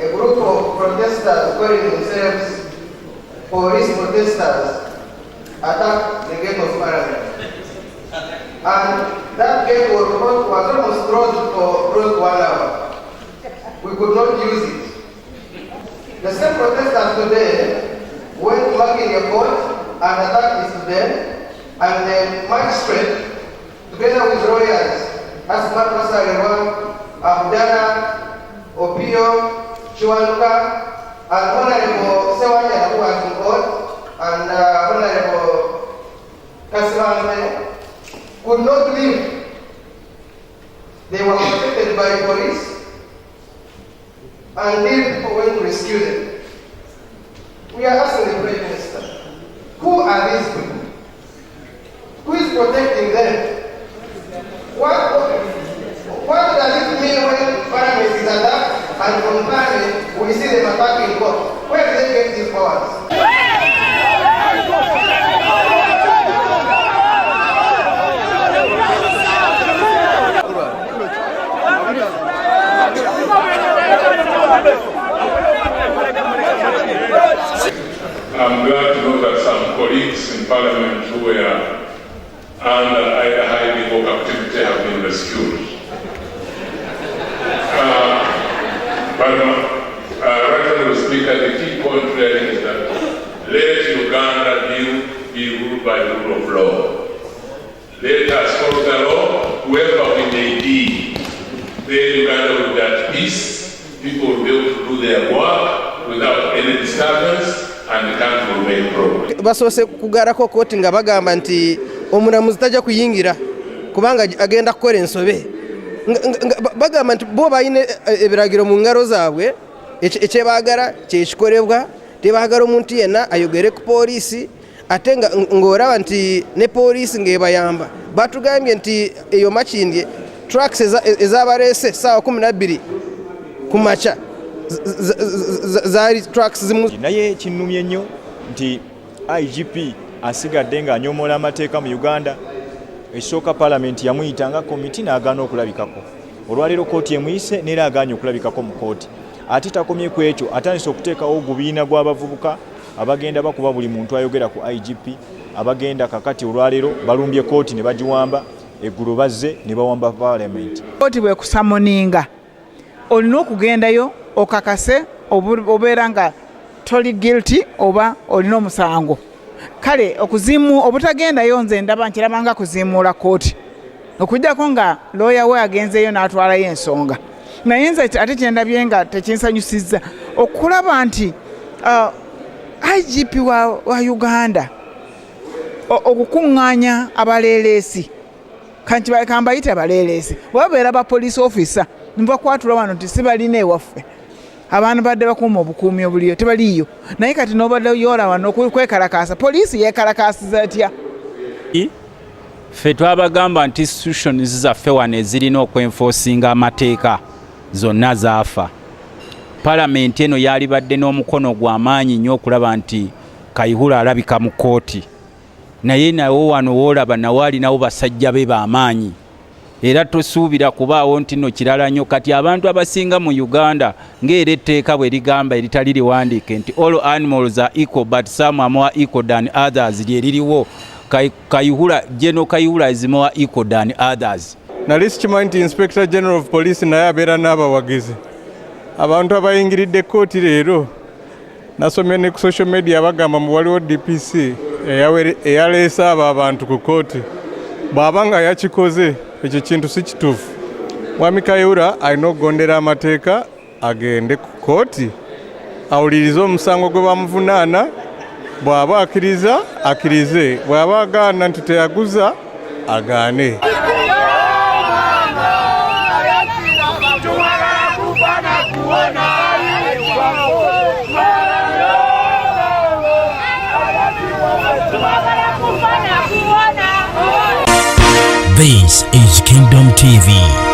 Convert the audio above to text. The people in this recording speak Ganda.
A group of protesters calling themselves police protesters attacked the gate of Parliament. And that gate was almost closed for close to 1 hour. We could not use it. The same protesters today went back in the court and attacked the student, and the magistrate, together with lawyers, as Marcos Arewa, Abdana, Opio, Chiwanuka, and Honorable Sewanya, who was in court, and Honorable Kasivante, could not leave. They were protected by police until people went to rescue them. We are asking the Prime Minister, who are these people? Who is protecting them? What does it mean when Parliament is attacked and from Parliament we see them attacking court? Where do they get these powers? I'm glad to know that some colleagues in Parliament who were under either hiding or captivity have been rescued. Honorable Speaker, the key point really is that let Uganda be ruled by the rule of law. Let us follow the law, whoever we may be. Then Uganda will be at peace, people will be able to do their work without any disturbance, and the country will make progress. Basose kugarako koti nga bagamba nti omulamuzi tajja kuyingira kubanga agenda kukola ensobe. Bagamba nti bo bayine ebiragiro mu ngalo zaabwe ekyebagala kyekikolebwa, tebagala omuntu yenna ayogere ku poliisi ate ng'olaba nti ne poliisi ng'ebayamba. Batugambye nti eyo Makindye trucks ezabaleese ssaawa 12 ku makya zaali trucks zimu. Naye kinnumye nnyo nti IGP asigadde ng'anyomoola amateeka mu Uganda. Ekisooka Parliament yamuyitanga komiti n'agaana okulabikako. Olwaleero kooti emuyise n'era agaanye okulabikako mu kooti. Ate takomye ku ekyo atandise okuteekawo ogubiina gw'abavubuka abagenda bakuba buli muntu ayogera ku IGP, abagenda kakati olwaleero balumbye kooti ne bagiwamba, eggulu bazze ne bawamba Parliament. Kooti bwe kusamoninga olina okugendayo okakase obeera nga toli guilty oba olina omusango. Kale okuzimu obutagendayo nze ndaba nkirabanga kuzimuula kooti okujjako nga lawyer we agenzeeyo n'atwalayo ensonga. Naye nze ate kyendabye nga tekinsanyusizza okulaba nti IGP wa Uganda okukuŋŋaanya abaleeleesi kambayite abaleeleesi babeera ba police officer nbakwatula wano nti sibalina ewaffe abantu badde bakuuma obukuumi obuliyo tebaliyo naye kati n'obadde yoola wano kwekalakaasa poliisi yeekalakaasiza atya? Ffe twabagamba nti institutions zaffe wano ezirina okwenforcinga amateeka zonna zaafa. Palamenti eno yalibadde n'omukono gw'amaanyi nnyo okulaba nti Kayihura alabika mu kooti, naye nawo wano woolaba nawo alinawo basajja be b'amaanyi. Era tosuubira kubaawo nti nno kirala nnyo. Kati abantu abasinga mu Uganda ng'era etteeka bwe ligamba eritali liwandiike nti all animals are equal but some are more equal than others lye liriwo. General Kayihura is more equal than others. Nali sikimanyi nti Inspector General of Police naye abeera n'abawagizi. Abantu abayingiridde kooti leero nasomye ne ku social media bagamba mu waliwo DPC eyaleese abo abantu ku kooti. Bw'aba nga yakikoze ekyo kintu si kituufu. Mwami Kayihura alina okugondera amateeka agende ku kooti awulirize omusango gwe bamuvunaana. Bw'aba akkiriza akkirize, bw'aba agaana nti teyaguza agaane. This is Kingdom TV.